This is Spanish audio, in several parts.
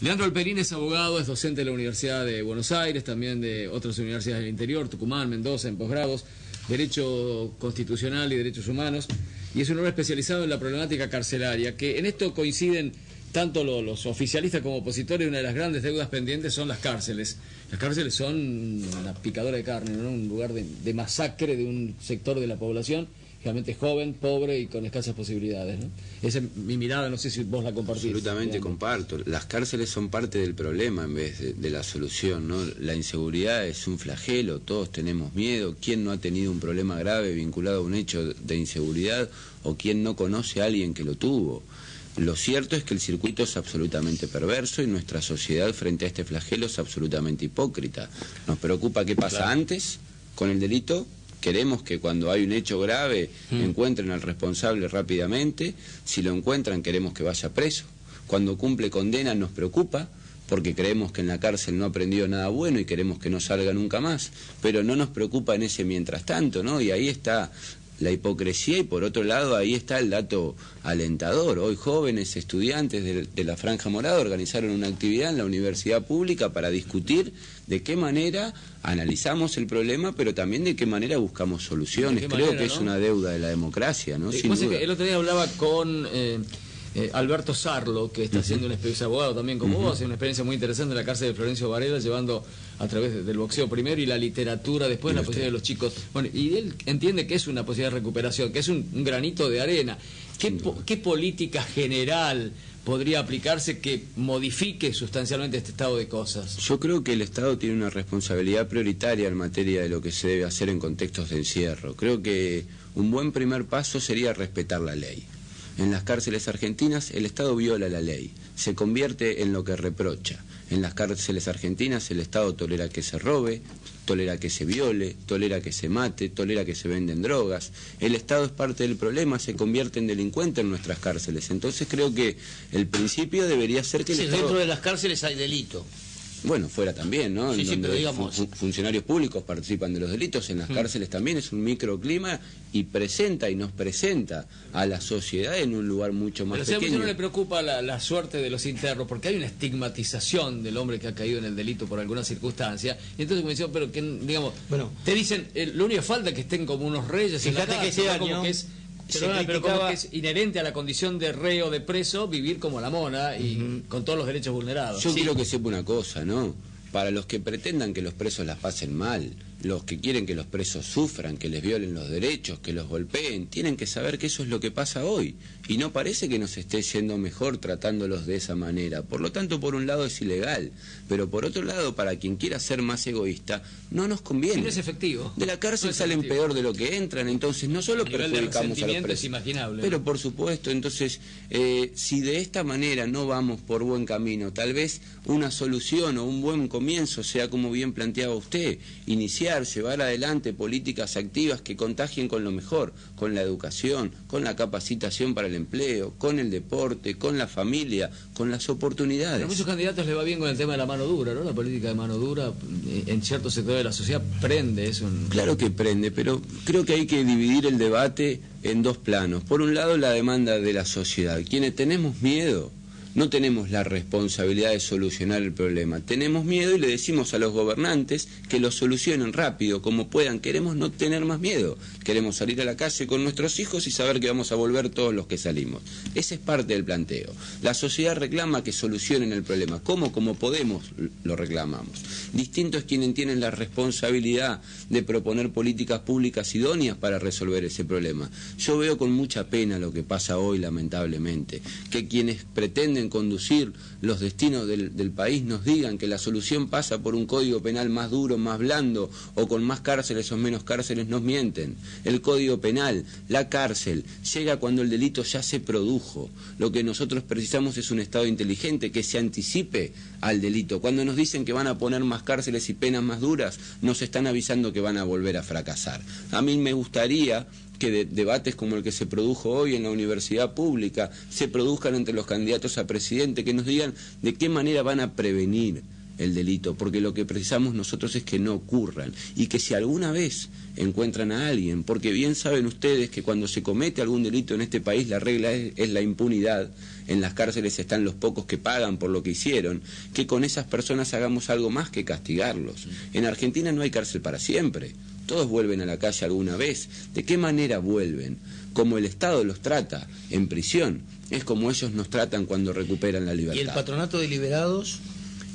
Leandro Alperín es abogado, es docente de la Universidad de Buenos Aires, también de otras universidades del interior, Tucumán, Mendoza, en posgrados, Derecho Constitucional y Derechos Humanos, y es un hombre especializado en la problemática carcelaria, que en esto coinciden tanto los oficialistas como opositores. Una de las grandes deudas pendientes son las cárceles. Las cárceles son una picadora de carne, ¿no? Un lugar de masacre de un sector de la población, realmente joven, pobre y con escasas posibilidades, ¿no? Esa es mi mirada, no sé si vos la compartís. Absolutamente comparto. Las cárceles son parte del problema en vez de la solución, ¿no? La inseguridad es un flagelo, todos tenemos miedo. ¿Quién no ha tenido un problema grave vinculado a un hecho de inseguridad o quién no conoce a alguien que lo tuvo? Lo cierto es que el circuito es absolutamente perverso y nuestra sociedad frente a este flagelo es absolutamente hipócrita. Nos preocupa qué pasa antes con el delito. Queremos que cuando hay un hecho grave encuentren al responsable rápidamente. Si lo encuentran, queremos que vaya preso. Cuando cumple condena nos preocupa, porque creemos que en la cárcel no ha aprendido nada bueno y queremos que no salga nunca más. Pero no nos preocupa en ese mientras tanto, ¿no? Y ahí está la hipocresía y por otro lado ahí está el dato alentador. Hoy jóvenes estudiantes de la Franja Morada organizaron una actividad en la universidad pública para discutir de qué manera analizamos el problema, pero también de qué manera buscamos soluciones. Creo que es una deuda de la democracia, ¿no? Sin duda. El otro día hablaba con Alberto Sarlo, que está haciendo una experiencia, abogado también como vos, hace una experiencia muy interesante en la cárcel de Florencio Varela, llevando a través del boxeo primero y la literatura después, la posibilidad de los chicos. Bueno, y él entiende que es una posibilidad de recuperación, que es un granito de arena. ¿Qué política general podría aplicarse que modifique sustancialmente este estado de cosas? Yo creo que el Estado tiene una responsabilidad prioritaria en materia de lo que se debe hacer en contextos de encierro. Creo que un buen primer paso sería respetar la ley. En las cárceles argentinas el Estado viola la ley, se convierte en lo que reprocha. En las cárceles argentinas el Estado tolera que se robe, tolera que se viole, tolera que se mate, tolera que se venden drogas. El Estado es parte del problema, se convierte en delincuente en nuestras cárceles. Entonces creo que el principio debería ser que el Estado... Dentro de las cárceles hay delito. Bueno, fuera también, ¿no? Sí, donde pero digamos... funcionarios públicos participan de los delitos, en las cárceles también es un microclima y nos presenta a la sociedad en un lugar mucho más pequeño. Pero a usted no le preocupa la suerte de los internos, porque hay una estigmatización del hombre que ha caído en el delito por alguna circunstancia, y entonces me dicen, pero que, digamos, te dicen, lo único que falta es que estén como unos reyes en la cárcel, que ese año... como que es... Pero como que es inherente a la condición de reo, de preso, vivir como la mona y con todos los derechos vulnerados. Yo quiero que sepa una cosa, ¿no? Para los que pretendan que los presos las pasen mal, los que quieren que los presos sufran, que les violen los derechos, que los golpeen, tienen que saber que eso es lo que pasa hoy. Y no parece que nos esté yendo mejor tratándolos de esa manera. Por lo tanto, por un lado es ilegal, pero por otro lado, para quien quiera ser más egoísta, no nos conviene. No es efectivo. De la cárcel salen peor de lo que entran, entonces no solo perjudicamos a los presos. Es imaginable. Pero por supuesto, entonces, si de esta manera no vamos por buen camino, tal vez una solución o un buen comienzo sea, como bien planteaba usted, llevar adelante políticas activas que contagien con lo mejor, con la educación, con la capacitación para el empleo, con el deporte, con la familia, con las oportunidades. A muchos candidatos les va bien con el tema de la mano dura, ¿no? La política de mano dura en ciertos sectores de la sociedad prende. Claro que prende, pero creo que hay que dividir el debate en dos planos. Por un lado, la demanda de la sociedad. Quienes tenemos miedo, no tenemos la responsabilidad de solucionar el problema. Tenemos miedo y le decimos a los gobernantes que lo solucionen rápido, como puedan. Queremos no tener más miedo. Queremos salir a la calle con nuestros hijos y saber que vamos a volver todos los que salimos. Ese es parte del planteo. La sociedad reclama que solucionen el problema. ¿Cómo? Como podemos lo reclamamos. Distinto es quienes tienen la responsabilidad de proponer políticas públicas idóneas para resolver ese problema. Yo veo con mucha pena lo que pasa hoy, lamentablemente, que quienes pretenden conducir los destinos del país nos digan que la solución pasa por un código penal más duro, más blando, o con más cárceles o menos cárceles, nos mienten. El código penal, la cárcel, llega cuando el delito ya se produjo. Lo que nosotros precisamos es un Estado inteligente que se anticipe al delito. Cuando nos dicen que van a poner más cárceles y penas más duras, nos están avisando que van a volver a fracasar. A mí me gustaría que debates como el que se produjo hoy en la universidad pública se produzcan entre los candidatos a presidente, que nos digan de qué manera van a prevenir el delito, porque lo que precisamos nosotros es que no ocurran, y que si alguna vez encuentran a alguien, porque bien saben ustedes que cuando se comete algún delito en este país la regla es la impunidad. En las cárceles están los pocos que pagan por lo que hicieron, que con esas personas hagamos algo más que castigarlos. En Argentina no hay cárcel para siempre, todos vuelven a la calle alguna vez. ¿De qué manera vuelven? Como el Estado los trata en prisión, es como ellos nos tratan cuando recuperan la libertad. ¿Y el patronato de liberados?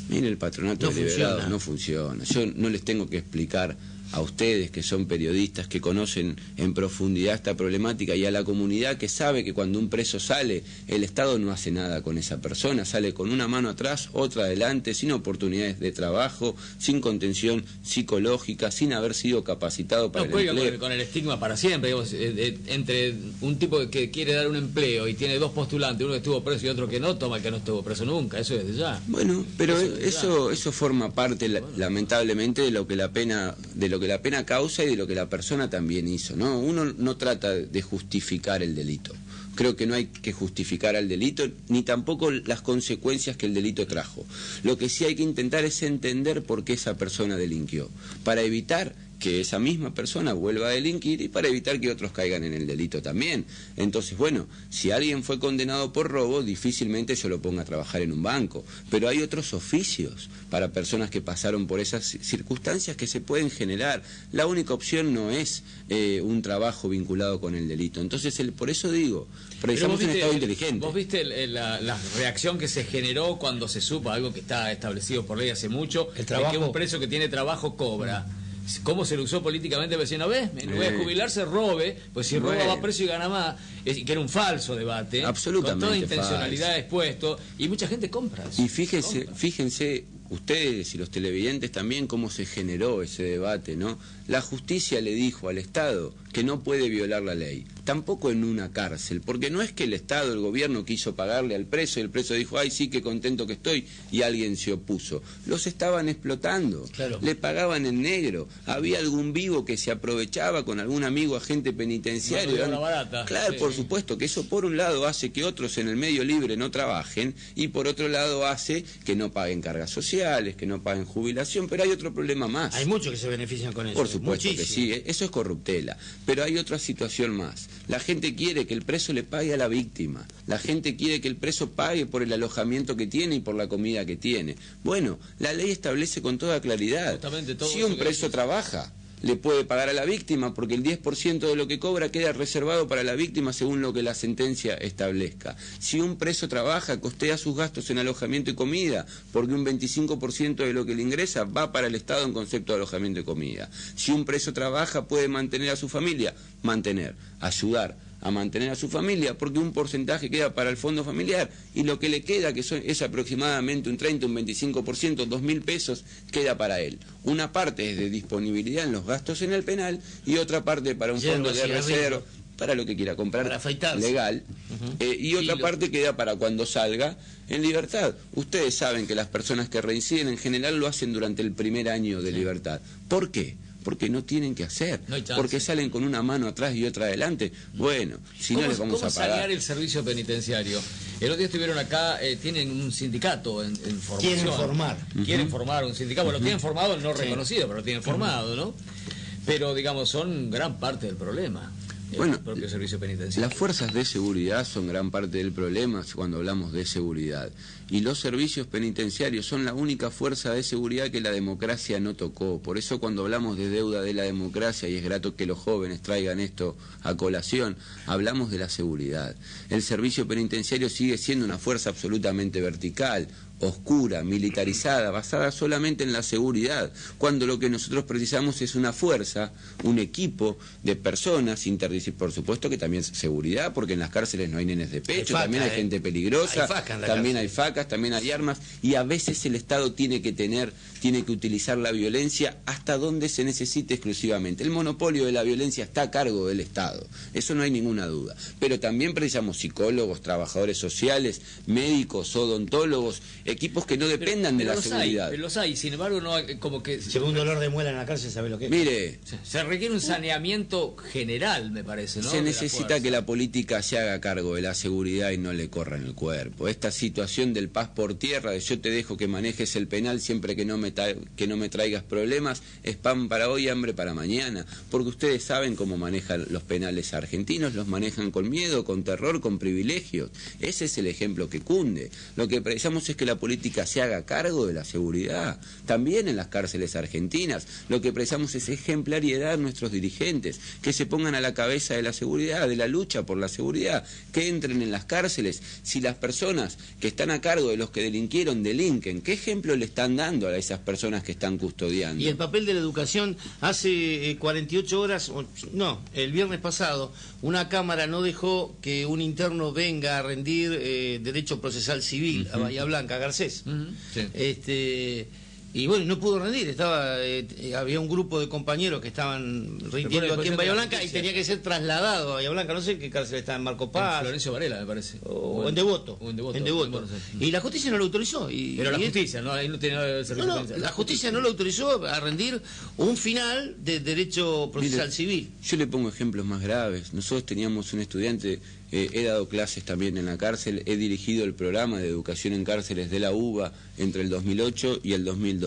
Mire, el patronato de liberados no funciona. Yo no les tengo que explicar a ustedes que son periodistas, que conocen en profundidad esta problemática, y a la comunidad que sabe que cuando un preso sale, el Estado no hace nada con esa persona, sale con una mano atrás, otra adelante, sin oportunidades de trabajo, sin contención psicológica, sin haber sido capacitado para el empleo. Con el estigma para siempre, digamos, entre un tipo que quiere dar un empleo y tiene dos postulantes, uno que estuvo preso y otro que no, toma el que no estuvo preso nunca, eso desde ya. Bueno, pero eso forma parte, lamentablemente, de lo que la pena causa y de lo que la persona también hizo, ¿no? Uno no trata de justificar el delito. Creo que no hay que justificar al delito, ni tampoco las consecuencias que el delito trajo. Lo que sí hay que intentar es entender por qué esa persona delinquió, para evitar que esa misma persona vuelva a delinquir y para evitar que otros caigan en el delito también. Entonces, bueno, si alguien fue condenado por robo, difícilmente yo lo ponga a trabajar en un banco, pero hay otros oficios para personas que pasaron por esas circunstancias que se pueden generar. La única opción no es un trabajo vinculado con el delito. Entonces, por eso digo, precisamos un Estado inteligente. ¿Vos viste la reacción que se generó cuando se supo, algo que está establecido por ley hace mucho, de que un preso que tiene trabajo cobra? ¿Cómo se lo usó políticamente? Pues si no ves, en lugar de jubilarse, robe, pues si roba va preso y gana más. Que era un falso debate, absolutamente, con toda intencionalidad expuesto, y mucha gente compra eso. Y fíjense ustedes y los televidentes también cómo se generó ese debate, ¿no? La justicia le dijo al Estado que no puede violar la ley, tampoco en una cárcel, porque no es que el Estado, el gobierno quiso pagarle al preso y el preso dijo, ay sí, qué contento que estoy, y alguien se opuso. Los estaban explotando, claro. Le pagaban en negro, había algún vivo que se aprovechaba con algún amigo agente penitenciario. Bueno, barata. Claro, sí. Por supuesto que eso por un lado hace que otros en el medio libre no trabajen y por otro lado hace que no paguen cargas sociales, que no paguen jubilación, pero hay otro problema más. Hay muchos que se benefician con eso. Por supuesto que sí, eso es corruptela. Pero hay otra situación más. La gente quiere que el preso le pague a la víctima. La gente quiere que el preso pague por el alojamiento que tiene y por la comida que tiene. Bueno, la ley establece con toda claridad. Si un preso trabaja, le puede pagar a la víctima porque el 10% de lo que cobra queda reservado para la víctima según lo que la sentencia establezca. Si un preso trabaja, costea sus gastos en alojamiento y comida porque un 25% de lo que le ingresa va para el Estado en concepto de alojamiento y comida. Si un preso trabaja, puede mantener a su familia, ayudar a mantener a su familia, porque un porcentaje queda para el fondo familiar y lo que le queda, que es aproximadamente un 30, un 25%, 2.000 pesos, queda para él. Una parte es de disponibilidad en los gastos en el penal y otra parte para un fondo de reserva, para lo que quiera comprar legal, y otra parte queda para cuando salga en libertad. Ustedes saben que las personas que reinciden en general lo hacen durante el primer año de libertad. ¿Por qué? Porque no tienen que hacer, porque salen con una mano atrás y otra adelante. Bueno, si no les vamos a pagar. ¿Cómo sanear el servicio penitenciario? El otro día estuvieron acá, tienen un sindicato en formación. Quieren formar un sindicato. Bueno, lo tienen formado, no reconocido, pero lo tienen formado, ¿no? Pero, digamos, son gran parte del problema. Bueno, el propio servicio penitenciario. Las fuerzas de seguridad son gran parte del problema cuando hablamos de seguridad. Y los servicios penitenciarios son la única fuerza de seguridad que la democracia no tocó. Por eso cuando hablamos de deuda de la democracia, y es grato que los jóvenes traigan esto a colación, hablamos de la seguridad. El servicio penitenciario sigue siendo una fuerza absolutamente vertical, oscura, militarizada, basada solamente en la seguridad, cuando lo que nosotros precisamos es una fuerza, un equipo de personas interdisciplinarias, por supuesto que también seguridad, porque en las cárceles no hay nenes de pecho, también hay gente peligrosa, también hay facas, también hay armas, y a veces el Estado tiene que utilizar la violencia hasta donde se necesite exclusivamente. El monopolio de la violencia está a cargo del Estado, eso no hay ninguna duda, pero también precisamos psicólogos, trabajadores sociales, médicos, odontólogos, equipos que no dependan de la seguridad. Pero los hay, sin embargo, no hay, como que... Según un dolor de muela en la cárcel, ¿sabe lo que es? Mire, se requiere un saneamiento general, me parece, ¿no? se necesita que la política se haga cargo de la seguridad y no le corra en el cuerpo. Esta situación del paz por tierra, de yo te dejo que manejes el penal siempre que no me traigas problemas, es pan para hoy, hambre para mañana. Porque ustedes saben cómo manejan los penales argentinos, los manejan con miedo, con terror, con privilegios. Ese es el ejemplo que cunde. Lo que precisamos es que la política se haga cargo de la seguridad, también en las cárceles argentinas. Lo que precisamos es ejemplariedad en nuestros dirigentes, que se pongan a la cabeza de la seguridad, de la lucha por la seguridad, que entren en las cárceles. Si las personas que están a cargo de los que delinquieron delinquen, ¿qué ejemplo le están dando a esas personas que están custodiando? Y el papel de la educación, hace 48 horas, no, el viernes pasado, una cámara no dejó que un interno venga a rendir derecho procesal civil a Bahía Blanca, a Garcés. Sí. Y bueno, no pudo rendir, había un grupo de compañeros que estaban rindiendo aquí en Bahía Blanca y tenía que ser trasladado a Bahía Blanca, no sé en qué cárcel está, en Marco Paz. En Florencio Varela, me parece. O en Devoto. En Devoto. Y la justicia no lo autorizó. Pero la justicia, ¿no? Ahí no tenía el servicio penitenciario. La justicia no lo autorizó a rendir un final de derecho procesal civil. Yo le pongo ejemplos más graves. Nosotros teníamos un estudiante, he dado clases también en la cárcel, he dirigido el programa de educación en cárceles de la UBA entre el 2008 y el 2012.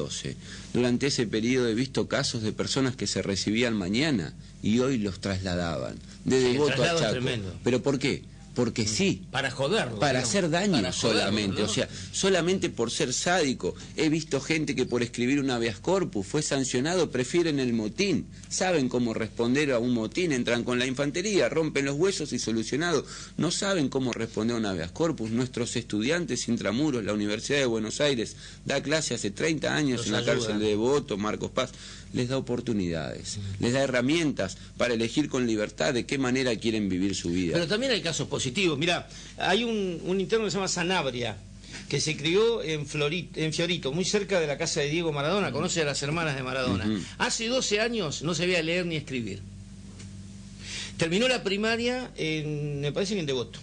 Durante ese periodo he visto casos de personas que se recibían mañana y hoy los trasladaban de Devoto a Chaco. ¿Pero por qué? Porque sí. Para joderlo. Para hacer daño para solamente. ¿no? O sea, solamente por ser sádico. He visto gente que por escribir un habeas corpus fue sancionado, prefieren el motín. Saben cómo responder a un motín, entran con la infantería, rompen los huesos y solucionado. No saben cómo responder a un habeas corpus. Nuestros estudiantes intramuros, la Universidad de Buenos Aires, da clase hace 30 años en la cárcel de Devoto, Marcos Paz. Les da oportunidades, les da herramientas para elegir con libertad de qué manera quieren vivir su vida. Pero también hay casos positivos. Mirá, hay un interno que se llama Sanabria, que se crió en Fiorito, muy cerca de la casa de Diego Maradona, conoce a las hermanas de Maradona. Hace 12 años no sabía leer ni escribir. Terminó la primaria, me parece que en Devoto.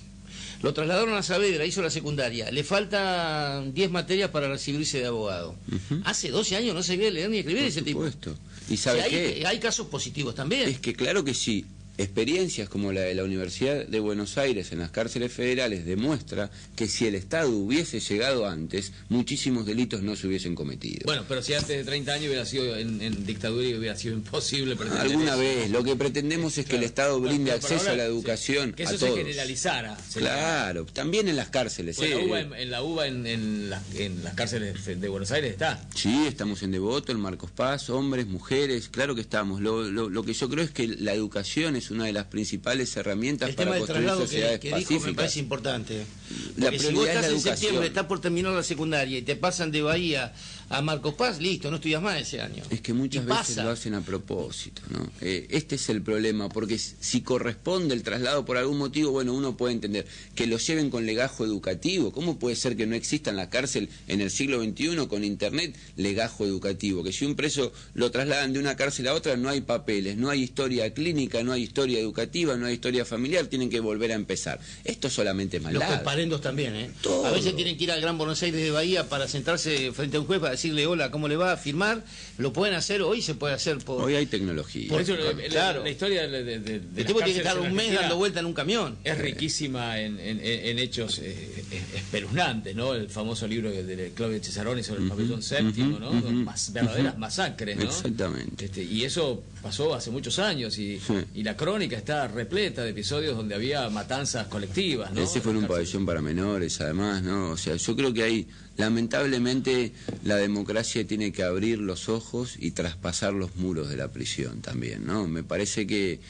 Lo trasladaron a Saavedra, hizo la secundaria. Le faltan 10 materias para recibirse de abogado. Hace 12 años no sabía leer ni escribir ese tipo. Por supuesto. ¿Y sabe qué? Hay casos positivos también. Es que claro que sí. Experiencias como la de la Universidad de Buenos Aires en las cárceles federales demuestra que si el Estado hubiese llegado antes, muchísimos delitos no se hubiesen cometido. Bueno, pero si antes de 30 años hubiera sido en dictadura y hubiera sido imposible pretender alguna eso. vez, lo que pretendemos es que el Estado brinde acceso a la educación que a eso todos. se generalizara. Claro, también en las cárceles. La UBA en las cárceles de Buenos Aires está. Sí, estamos en Devoto, en Marcos Paz, hombres, mujeres, claro que estamos. Lo que yo creo es que la educación es una de las principales herramientas para construir sociedades pacíficas. Me parece importante. La Porque si vos prioridad estás es la en educación. septiembre, estás por terminar la secundaria y te pasan de Bahía a Marcos Paz, listo, no estudias más ese año. Es que muchas veces lo hacen a propósito, ¿no? Este es el problema, porque si corresponde el traslado por algún motivo, bueno, uno puede entender que lo lleven con legajo educativo. ¿Cómo puede ser que no exista en la cárcel en el siglo XXI con internet legajo educativo? Que si un preso lo trasladan de una cárcel a otra, no hay papeles, no hay historia clínica, no hay historia educativa, no hay historia familiar, tienen que volver a empezar. Esto solamente es maldad. Los comparendos también, ¿eh? Todo. A veces tienen que ir al Gran Buenos Aires de Bahía para sentarse frente a un juez para decirle hola, ¿cómo le va a firmar? Lo pueden hacer, hoy se puede hacer por... Hoy hay tecnología. Por eso claro. la historia de el tipo tiene que estar un mes dando vuelta en un camión. Es riquísima en hechos espeluznantes, ¿no? El famoso libro de Claudio Cesaroni sobre el pabellón séptimo, ¿no? Verdaderas masacres, ¿no? Exactamente. Y eso pasó hace muchos años y la crónica está repleta de episodios donde había matanzas colectivas, ¿no? Ese fue en un pabellón para menores, además, ¿no? O sea, yo creo que hay, lamentablemente, la democracia tiene que abrir los ojos y traspasar los muros de la prisión también, ¿no? Me parece que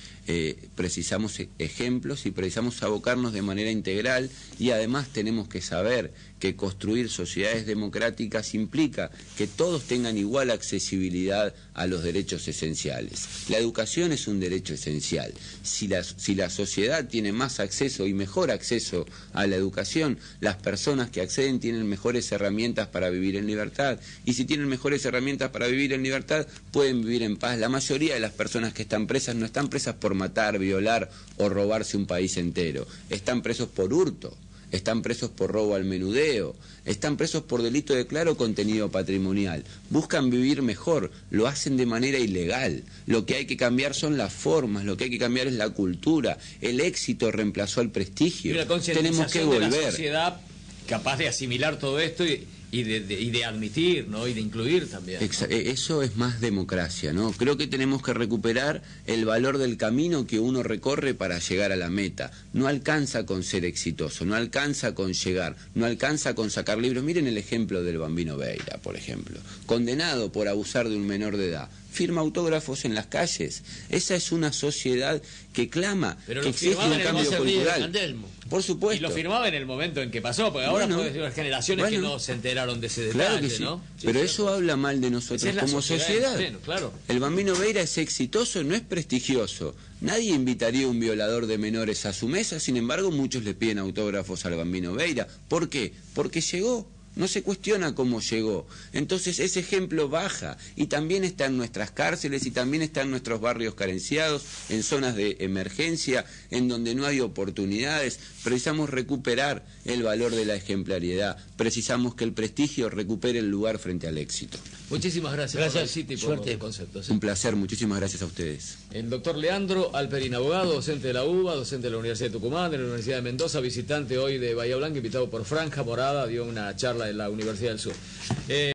precisamos ejemplos y precisamos abocarnos de manera integral y además tenemos que saber que construir sociedades democráticas implica que todos tengan igual accesibilidad a los derechos esenciales. La educación es un derecho esencial. Si la sociedad tiene más acceso y mejor acceso a la educación, las personas que acceden tienen mejores herramientas para vivir en libertad. Y si tienen mejores herramientas para vivir en libertad, pueden vivir en paz. La mayoría de las personas que están presas no están presas por matar, violar o robarse un país entero. Están presos por hurto. están presos por robo al menudeo, están presos por delito de claro contenido patrimonial, buscan vivir mejor, lo hacen de manera ilegal. Lo que hay que cambiar son las formas, lo que hay que cambiar es la cultura. El éxito reemplazó al prestigio. Tenemos que volver. De la sociedad capaz de asimilar todo esto y de admitir, ¿no? Y de incluir también, ¿no? Eso es más democracia, ¿no? Creo que tenemos que recuperar el valor del camino que uno recorre para llegar a la meta. No alcanza con ser exitoso, no alcanza con llegar, no alcanza con sacar libros. Miren el ejemplo del Bambino Veira, por ejemplo. Condenado por abusar de un menor de edad. Firma autógrafos en las calles. Esa es una sociedad que clama, que exige un cambio cultural. Por supuesto. Y lo firmaba en el momento en que pasó, porque ahora puede ser generaciones que no se enteraron de ese detalle, claro que sí, ¿no? Pero eso habla mal de nosotros como sociedad. Claro. El Bambino Veira es exitoso, no es prestigioso. Nadie invitaría a un violador de menores a su mesa, sin embargo muchos le piden autógrafos al Bambino Veira. ¿Por qué? Porque llegó. No se cuestiona cómo llegó. Entonces ese ejemplo baja y también está en nuestras cárceles y también está en nuestros barrios carenciados, en zonas de emergencia, en donde no hay oportunidades. Precisamos recuperar el valor de la ejemplariedad. Precisamos que el prestigio recupere el lugar frente al éxito. Muchísimas gracias. Por suerte. Los conceptos. Un placer, muchísimas gracias a ustedes. El doctor Leandro Alperín, abogado, docente de la UBA, docente de la Universidad de Tucumán, de la Universidad de Mendoza, visitante hoy de Bahía Blanca, invitado por Franja Morada, dio una charla en la Universidad del Sur.